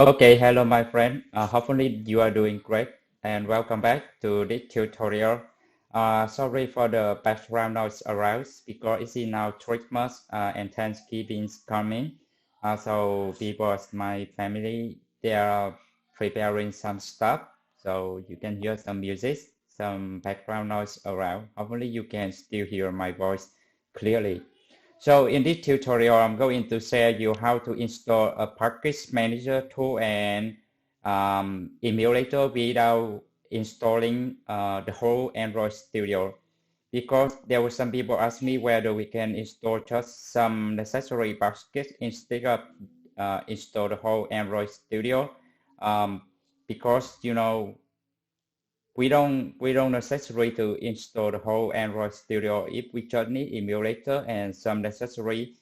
Okay, hello my friend. Hopefully you are doing great and welcome back to this tutorial. Sorry for the background noise around because it's now Christmas and Thanksgiving's coming. So people, my family, they are preparing some stuff. So you can hear some music, some background noise around. Hopefully you can still hear my voice clearly. So in this tutorial, I'm going to share you how to install a package manager tool and emulator without installing the whole Android Studio. Because there were some people ask me whether we can install just some necessary packages instead of install the whole Android Studio. Because we don't necessary to install the whole Android Studio if we just need emulator and some necessary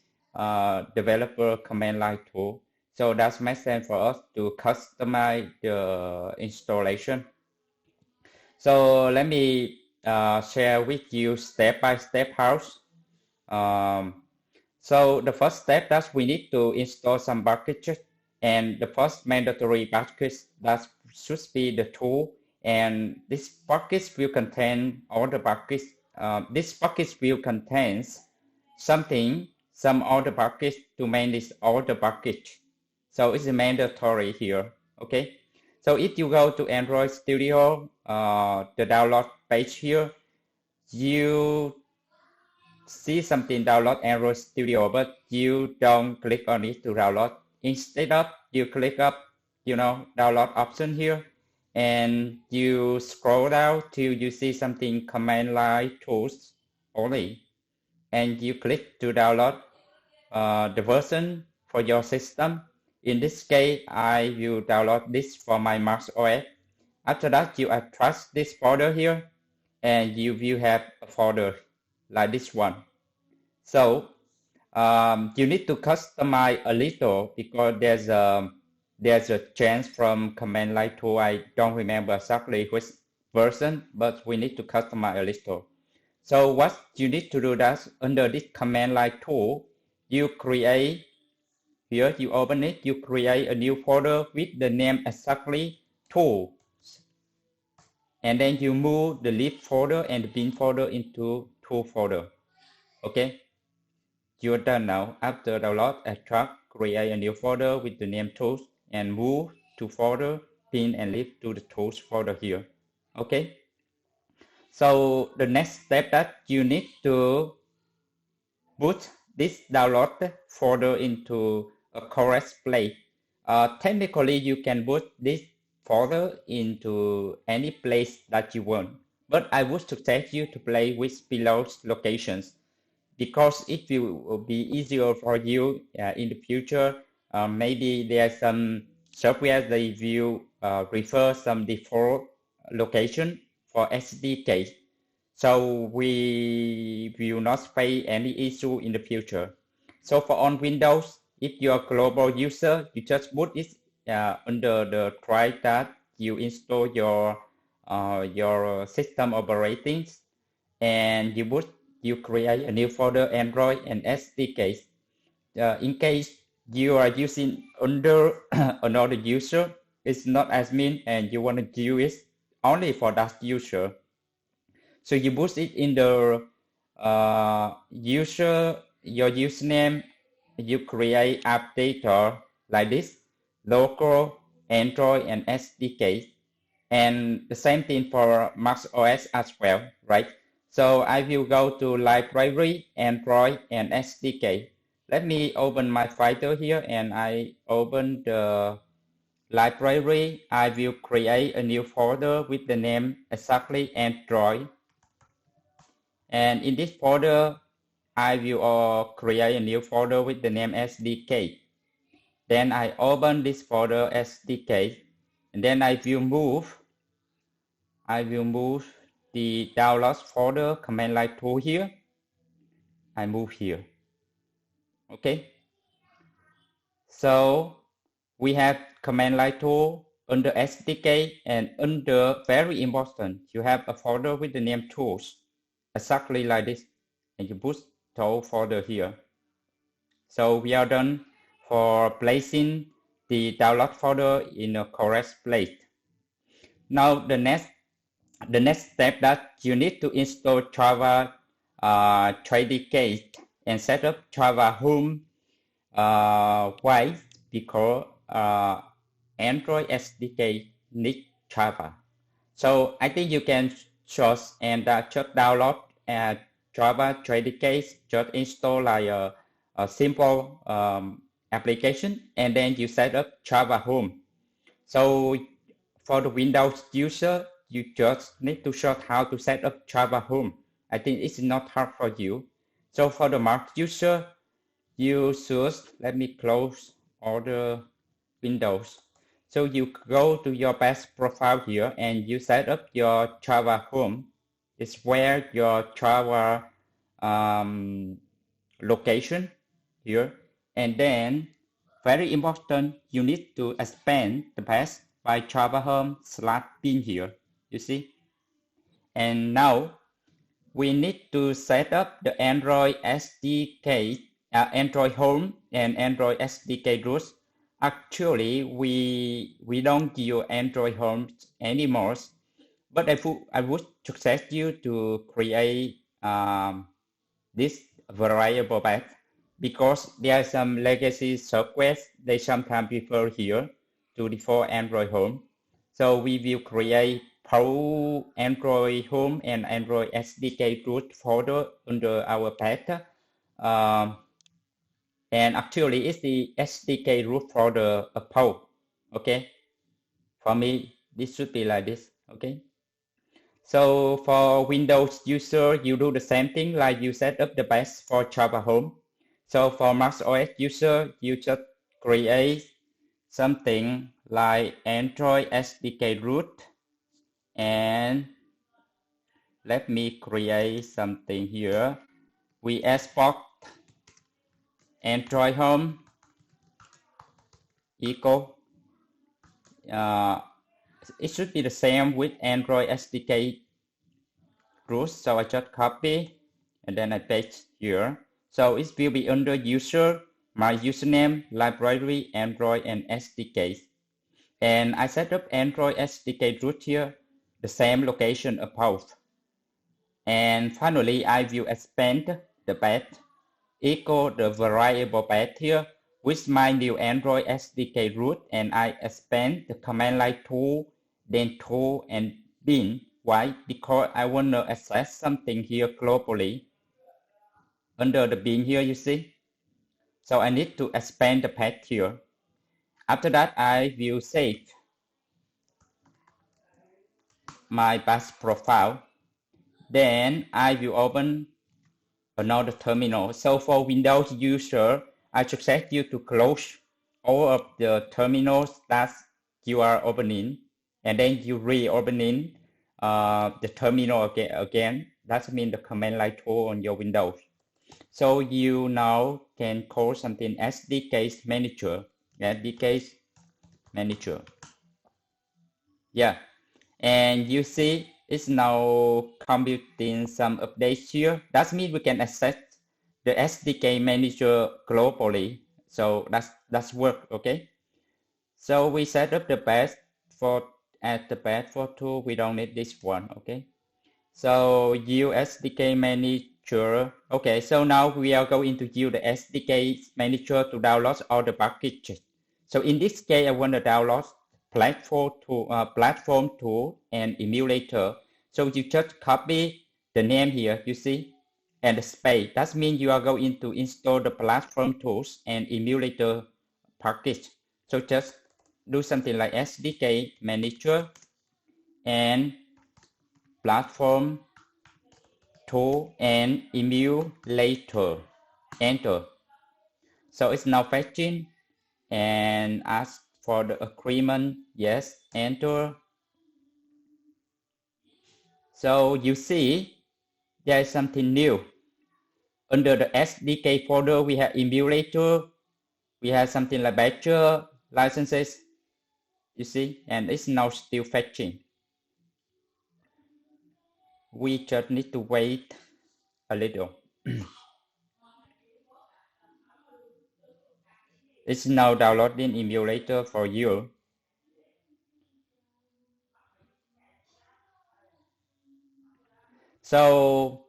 developer command line tool. So that makes sense for us to customize the installation. So let me share with you step by step how. So the first step that we need to install some packages, and the first mandatory package that should be the tool, and this package will contain all the package. This package will contain some other package to manage all the package. So it's mandatory here. Okay. So if you go to Android Studio, the download page here, you see something download Android Studio, but you don't click on it to download. Instead of you click up, download option here, and you scroll down till you see something command line tools only, and you click to download the version for your system. In this case, I will download this for my Mac OS. After that, you attach this folder here, and you will have a folder like this one. So you need to customize a little because there's a change from command line tool. I don't remember exactly which version, but we need to customize a little. So what you need to do that under this command line tool, you create here, you open it, you create a new folder with the name exactly tool. And then you move the lib folder and the bin folder into tool folder. Okay, you're done now. After download, extract, create a new folder with the name tools and move to folder, bin and lib to the tools folder here. Okay. So the next step that you need to put this download folder into a correct place. Technically, you can put this folder into any place that you want, but I would suggest you to play with below locations because it will be easier for you in the future. Maybe there's some software they will refer some default location for SDK. So we will not face any issue in the future. So for on Windows, if you're a global user, you just put it under the try that you install your system operating, and you create a new folder Android and SDK. In case you are using under another user, it's not admin, and you want to use it only for that user. So you put it in the your username, you create updater like this, local, Android, and SDK. And the same thing for Mac OS as well, right? So I will go to Library, Android, and SDK. Let me open my folder here, and I open the library. I will create a new folder with the name exactly Android. And in this folder, I will create a new folder with the name SDK. Then I open this folder SDK, and then I will move the downloads folder command line tool here. I move here. Okay. So we have command line tool under SDK, and under very important, you have a folder with the name tools, exactly like this, and you put tool folder here. So we are done for placing the download folder in the correct place. Now the next step that you need to install Java 3D and set up Java Home why? Because Android SDK needs Java. So I think you can just just download Java 3D, just install like a simple application, and then you set up Java Home. So for the Windows user, you just need to show how to set up Java Home. I think it's not hard for you. So for the Mac user, you should, let me close all the windows. So you go to your best profile here and you set up your Java Home. It's where your Java location here. And then, very important, you need to expand the path by Java Home/bin here, you see. And now, we need to set up the Android SDK, Android Home and Android SDK root. Actually, we don't use Android Home anymore, but I would suggest you to create this variable path because there are some legacy software they sometimes prefer here to default Android Home. So we will create Pro Android Home and Android SDK root folder under our path. And actually, it's the SDK root folder Pro. Okay. For me, this should be like this. Okay. So for Windows user, you do the same thing like you set up the base for Java Home. So for Mac OS user, you just create something like Android SDK root, and let me create something here. We export Android Home equal. It should be the same with Android SDK root. So I just copy and then I paste here. So it will be under user, my username, library, Android, and SDK. And I set up Android SDK root here, the same location above. And finally, I will expand the path equal the variable path here with my new Android SDK root, and I expand the command line tool, then tool and bin. Why? Because I want to access something here globally under the bin here, you see. So I need to expand the path here. After that, I will save my bash profile. Then I will open another terminal. So for Windows user, I suggest you to close all of the terminals that you are opening, and then you reopening the terminal again. That means the command line tool on your Windows. So you now can call something SDK Manager. SDK Manager. Yeah, and you see it's now computing some updates here. That means we can access the SDK Manager globally. So that's work, okay? So we set up the path for at the path for tool. We don't need this one, okay? So use SDK Manager. Okay, so now we are going to use the SDK Manager to download all the packages. So in this case, I want to download platform tool and emulator. So you just copy the name here, you see, and the space. That means you are going to install the platform tools and emulator package. So just do something like SDK Manager and platform tool and emulator. Enter. So it's now fetching and ask for the agreement. Yes, enter. So you see there is something new. Under the SDK folder, we have emulator, we have something like batcher, licenses, you see, and it's now still fetching. We just need to wait a little. It's now downloading emulator for you. So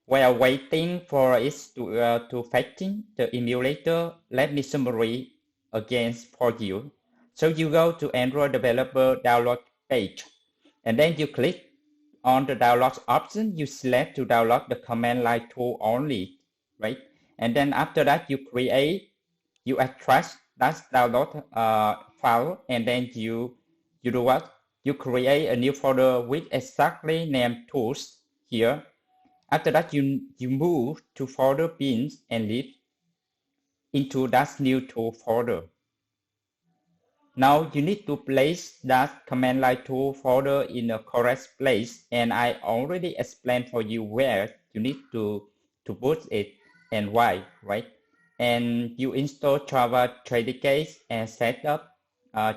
while waiting for it to fetching the emulator, let me summary again for you. So you go to Android developer download page, and then you click on the download option. You select to download the command line tool only, right? And then after that, you extract that download file, and then you do what? You create a new folder with exactly named tools here. After that, you move to folder bins and leave into that new tool folder. Now you need to place that command line tool folder in a correct place, and I already explained for you where you need to put it and why, right? And you install Java SDK and set up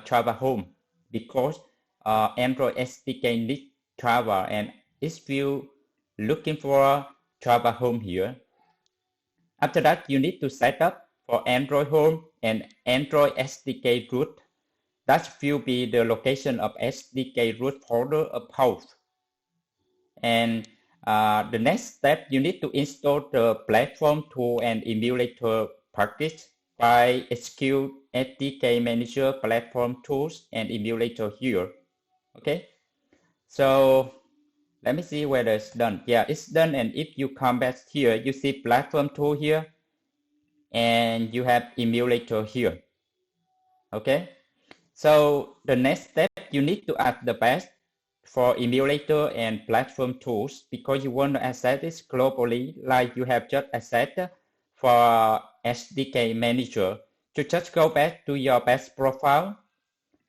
Java Home, because Android SDK needs Java, and if you looking for Java Home here. After that, you need to set up for Android Home and Android SDK root. That will be the location of SDK root folder above. And the next step, you need to install the platform tool and emulator package by execute SDK Manager platform tools and emulator here. Okay, so let me see whether it's done. Yeah, it's done. And if you come back here, you see platform tool here, and you have emulator here. Okay, so the next step, you need to add the path for emulator and platform tools, because you want to access this globally, like you have just accessed for SDK Manager. To just go back to your best profile.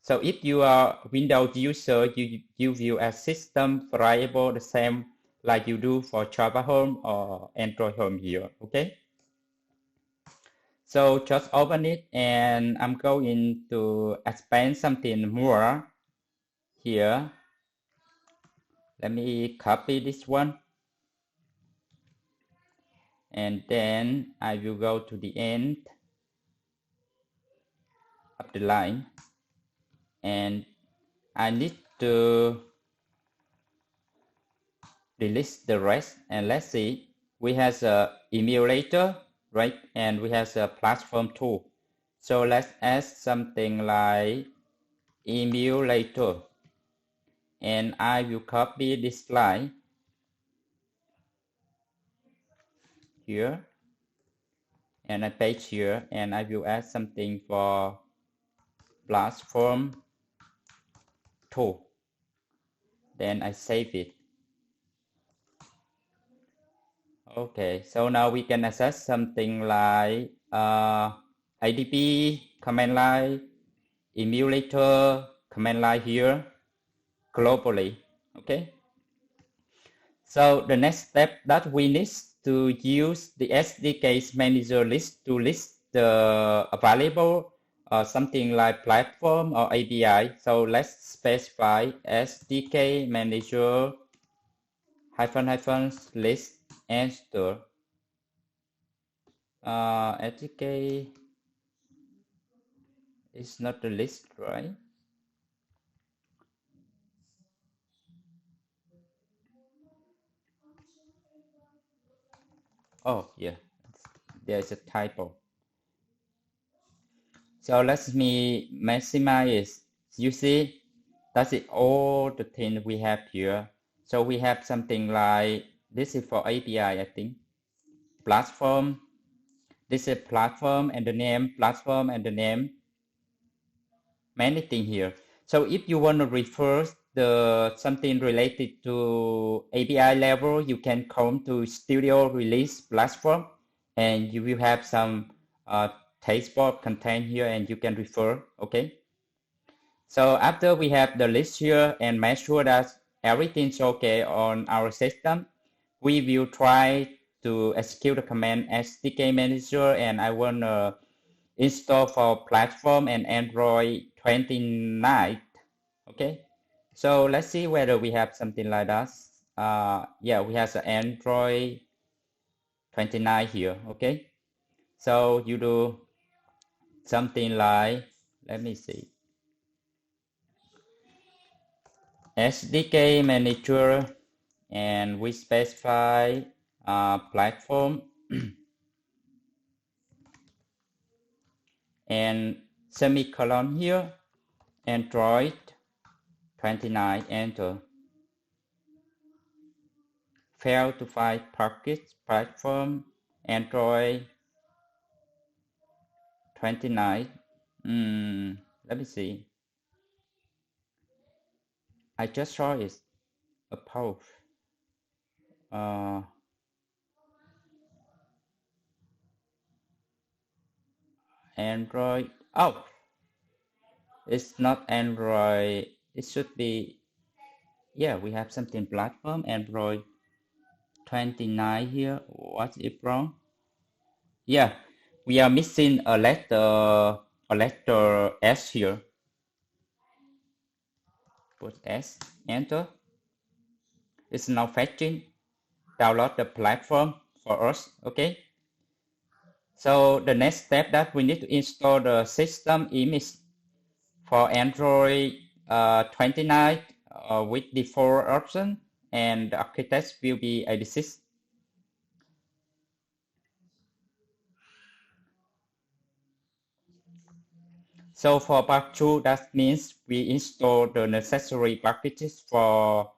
So if you are Windows user, you view a system variable the same like you do for Java Home or Android Home here, okay? So just open it, and I'm going to expand something more here. Let me copy this one. And then I will go to the end of the line. And I need to delete the rest. And let's see, we have a emulator, right? And we have a platform tool. So let's add something like emulator. And I will copy this line here. And I paste here. And I will add something for platform tool. Then I save it. Okay, so now we can access something like ADB command line, emulator command line here globally. Okay, so the next step that we need to use the SDK Manager List to list the available something like platform or API. So let's specify SDK Manager -- list and store. SDK is not the list, right? Oh, yeah, there's a typo. So let me maximize it. You see, that's it, all the things we have here. So we have something like, this is for API, I think. Platform, this is platform and the name, platform and the name. Many things here. So if you want to refer the something related to API level, you can come to Studio Release Platform, and you will have some tasteboard content here, and you can refer. Okay. So after we have the list here and make sure that everything's okay on our system, we will try to execute the command SDK Manager, and I want to install for platform and Android 29. Okay, so let's see whether we have something like that. Yeah, we have the Android 29 here. Okay, so you do something like, let me see, SDK Manager, and we specify platform and semicolon here, Android 29, enter. Fail to find package platform, Android 29. Let me see. I just saw it. A post. Android. Oh, it's not Android. It should be. Yeah, we have something platform Android 29 here. What's it wrong? Yeah, we are missing a letter S here. Put S, enter. It's now fetching. Download the platform for us. Okay. So the next step that we need to install the system image for Android 29 with default option, and the architect will be 86. So for part 2, that means we install the necessary packages for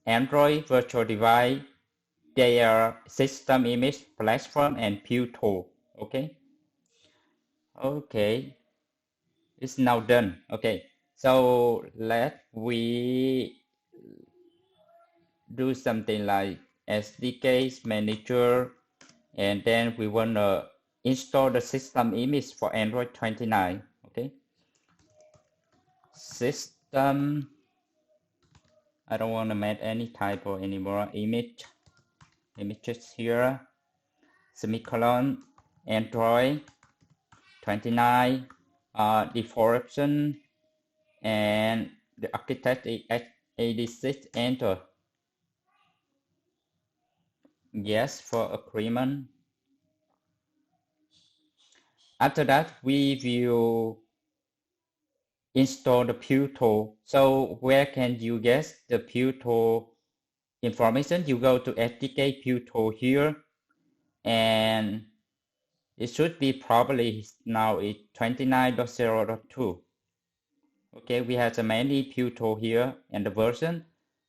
Android virtual device, their system image, platform, and view tool. Okay. Okay. It's now done. Okay. So let we do something like SDK Manager, and then we want to install the system image for Android 29. Okay. System. I don't want to make any typo anymore. Images here. Semicolon. Android 29. Default option, and the architect is 86. Enter. Yes for agreement. After that, we will install the view tool. So where can you get the view tool information? You go to SDK view tool here, and it should be probably now it's 29.0.2. Okay, we have the many view tool here and the version,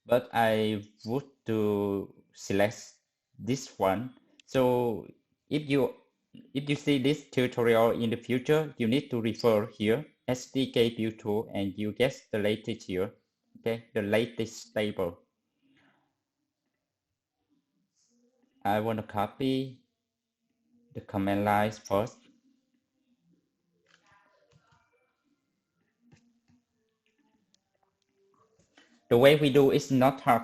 but I would to select this one. So if you see this tutorial in the future, you need to refer here SDK view tool, and you get the latest here. Okay, the latest table. I want to copy the command lines first. The way we do is not hard,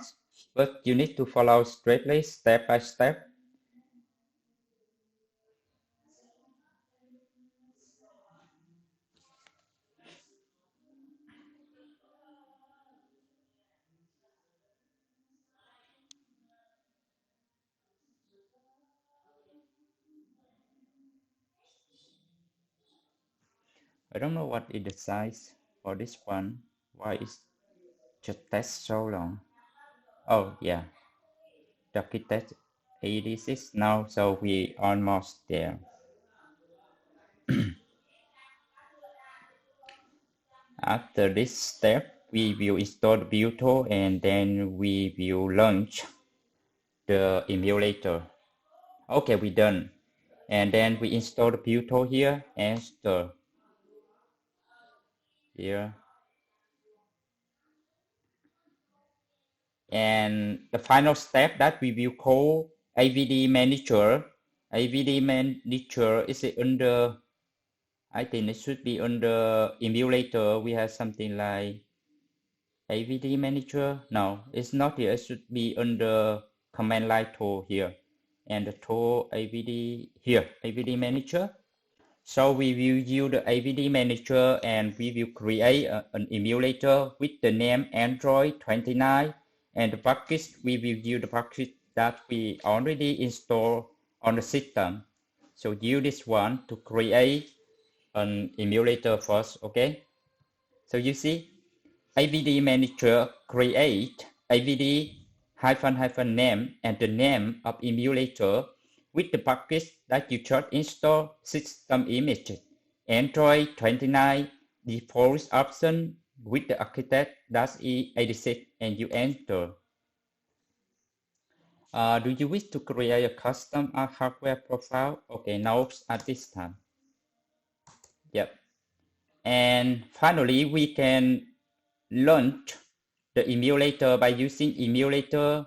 but you need to follow strictly step by step. I don't know what is the size for this one. Why is just test so long? Oh yeah, architect 86 now, so we almost there. After this step, we will install the view tool, and then we will launch the emulator. Okay, we done. And then we install the view tool here, enter. Here. And the final step that we will call AVD Manager. AVD Manager is under, I think it should be under emulator. We have something like AVD Manager. No, it's not here. It should be under command line tool here. And the tool AVD here, AVD Manager. So we will use the AVD Manager, and we will create an emulator with the name Android 29. And the package, we will use the package that we already installed on the system. So use this one to create an emulator first, okay? So you see, AVD Manager create AVD --name and the name of emulator with the package that you just install system image, Android 29 default option with the architect -E86 and you enter. Do you wish to create a custom hardware profile? Okay, no at this time. Yep. And finally, we can launch the emulator by using emulator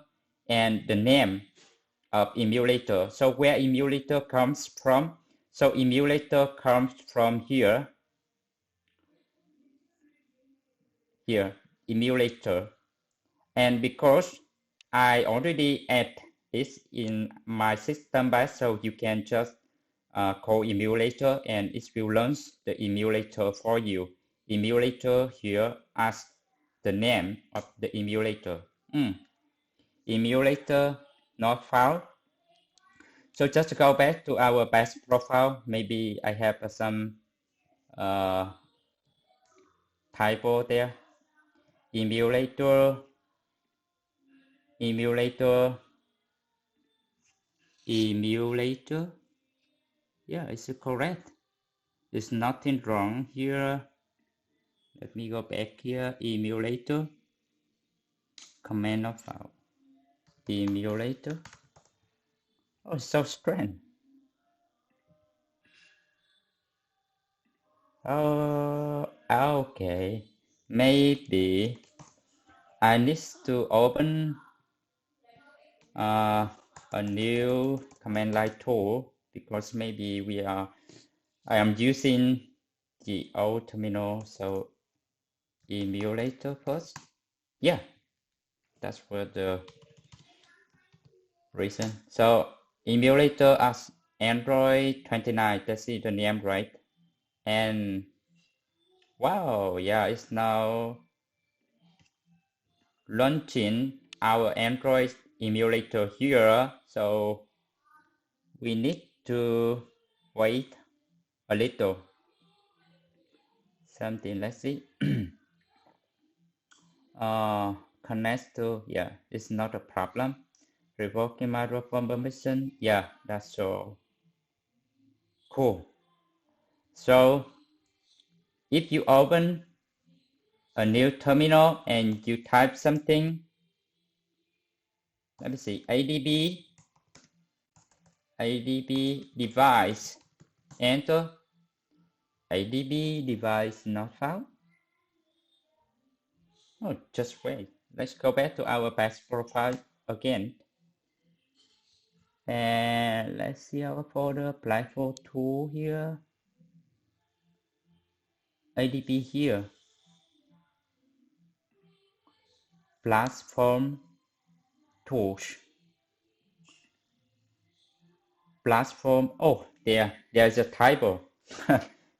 and the name of emulator. So where emulator comes from? So emulator comes from here, emulator. And because I already add this in my system bus, so you can just call emulator and it will launch the emulator for you. Emulator here as the name of the emulator. Emulator not found. So just go back to our base profile. Maybe I have some typo there. Emulator. Yeah, it's correct. There's nothing wrong here. Let me go back here. Emulator. Command not found. Emulator. Oh, so strange. Oh, okay. Maybe I need to open a new command line tool because maybe I am using the old terminal. So emulator first. Yeah, that's for the reason. So emulator as Android 29, that's the name, right? And wow, yeah, it's now launching our Android emulator here. So we need to wait a little. Something, let's see. Connect to, yeah, it's not a problem. Revoking microphone permission, yeah, that's so cool. So if you open a new terminal and you type something, let me see, ADB device, enter, ADB device not found. Oh, just wait. Let's go back to our base profile again. And let's see our folder, platform tool here. ADB here. Platform tools. Platform, oh, there's a typo.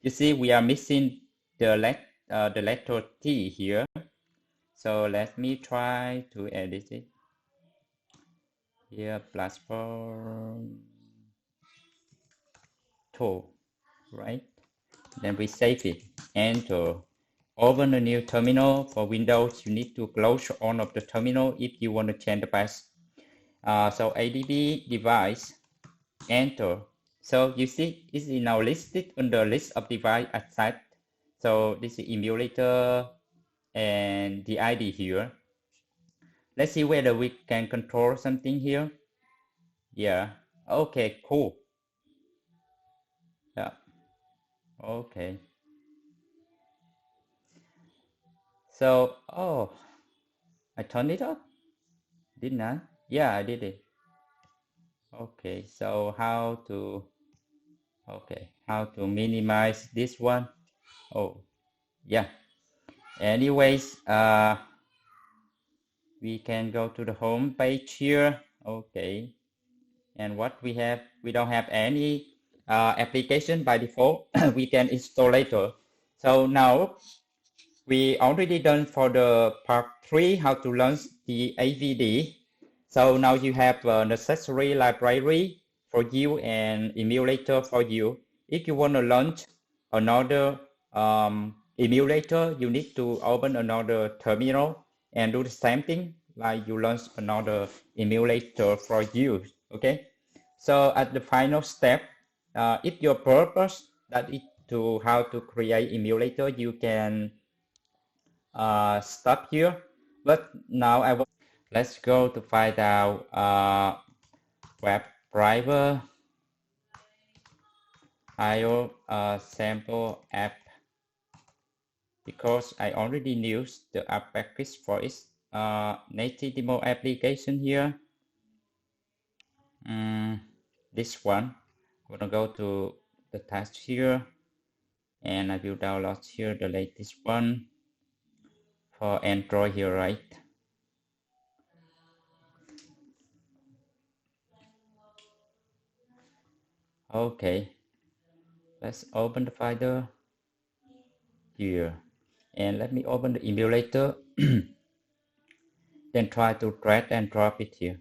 You see, we are missing the letter T here. So let me try to edit it. Here, platform tool, right? Then we save it. Enter. Open a new terminal. For Windows, you need to close all of the terminal if you want to change the path. So ADB device, enter. So you see, it's now listed on the list of device attached. So this is emulator and the ID here. Let's see whether we can control something here. Yeah. Okay, cool. Yeah. Okay. So, oh, I turned it off, didn't I? Yeah, I did it. Okay, so how to minimize this one? Oh, yeah. Anyways, we can go to the home page here. Okay. And what we have, we don't have any application by default. We can install later. So now we already done for the part 3, how to launch the AVD. So now you have a necessary library for you and emulator for you. If you want to launch another emulator, you need to open another terminal and do the same thing like you launch another emulator for you. Okay, so at the final step, if your purpose that is to how to create emulator, you can stop here. But now let's go to find out WebdriverIO sample app, because I already used the app package for its native demo application here. This one, I'm gonna go to the task here, and I will download here the latest one for Android here, right? Okay, let's open the folder here, and let me open the emulator. Then try to drag and drop it here.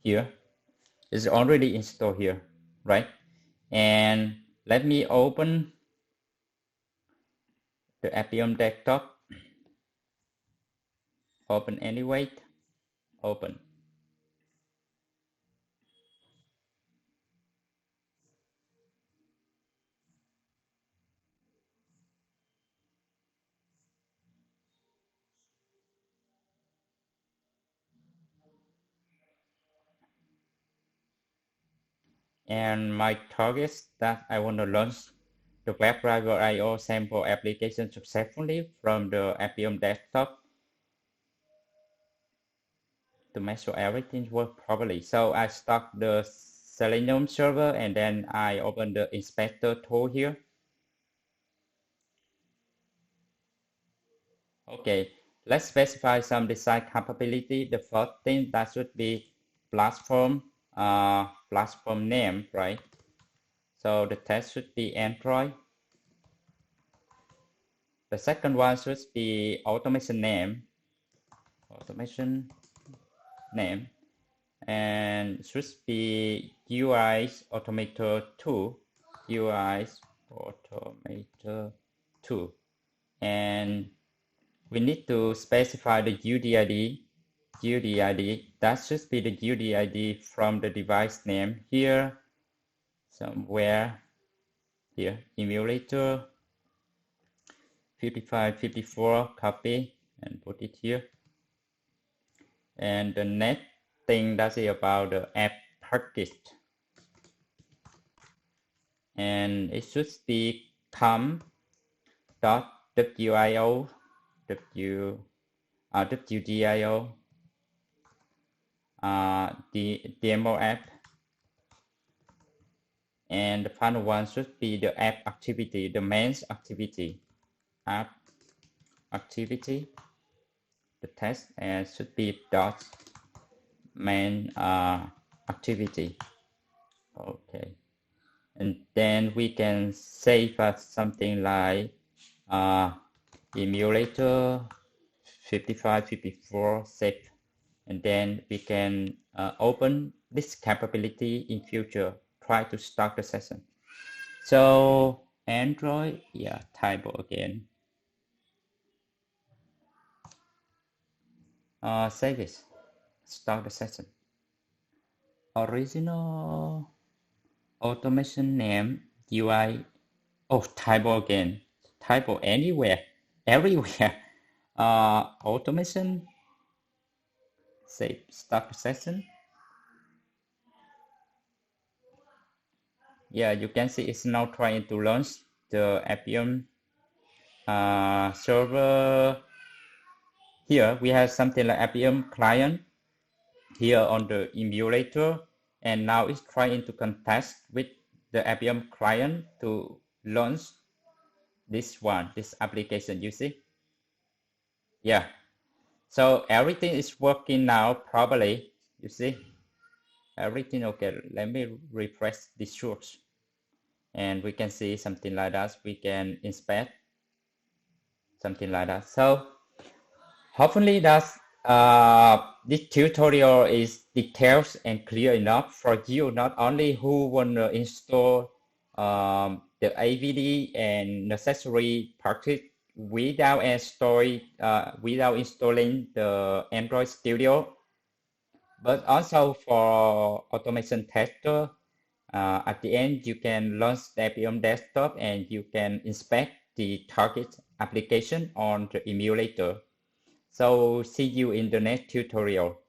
Here, it's already installed here, right? And let me open the Appium desktop. Open anyway. Open. And my targets that I want to launch the WebdriverIO sample application successfully from the Appium desktop to make sure everything works properly. So I start the Selenium server, and then I open the inspector tool here. Okay, let's specify some design capability. The first thing that should be platform name, right? So the test should be Android. The second one should be automation name, and should be UI Automator 2, UI Automator 2, and we need to specify the UDID. That should be the UDID from the device name here, somewhere here, emulator 5554, copy and put it here. And the next thing that's about the app package, and it should be com.wdio WDIO the demo app, and the final one should be the app activity, the main activity, app activity, the test, and should be dot main activity. Okay, and then we can save as something like emulator 5554 save, and then we can open this capability in future. Try to start the session. So Android, typo again. Save this. Start the session. Original automation name UI. Oh, typo again. Typo everywhere. Automation. Save. Start the session. Yeah, you can see it's now trying to launch the Appium server. Here we have something like Appium client here on the emulator, and now it's trying to contest with the Appium client to launch this application, you see? Yeah, so everything is working now properly, you see? Everything okay. Let me refresh the source, and we can see something like that. We can inspect something like that. So hopefully that's this tutorial is detailed and clear enough for you, not only who want to install the AVD and necessary package without without installing the Android Studio, but also for automation tester. At the end, you can launch the app on desktop and you can inspect the target application on the emulator. So see you in the next tutorial.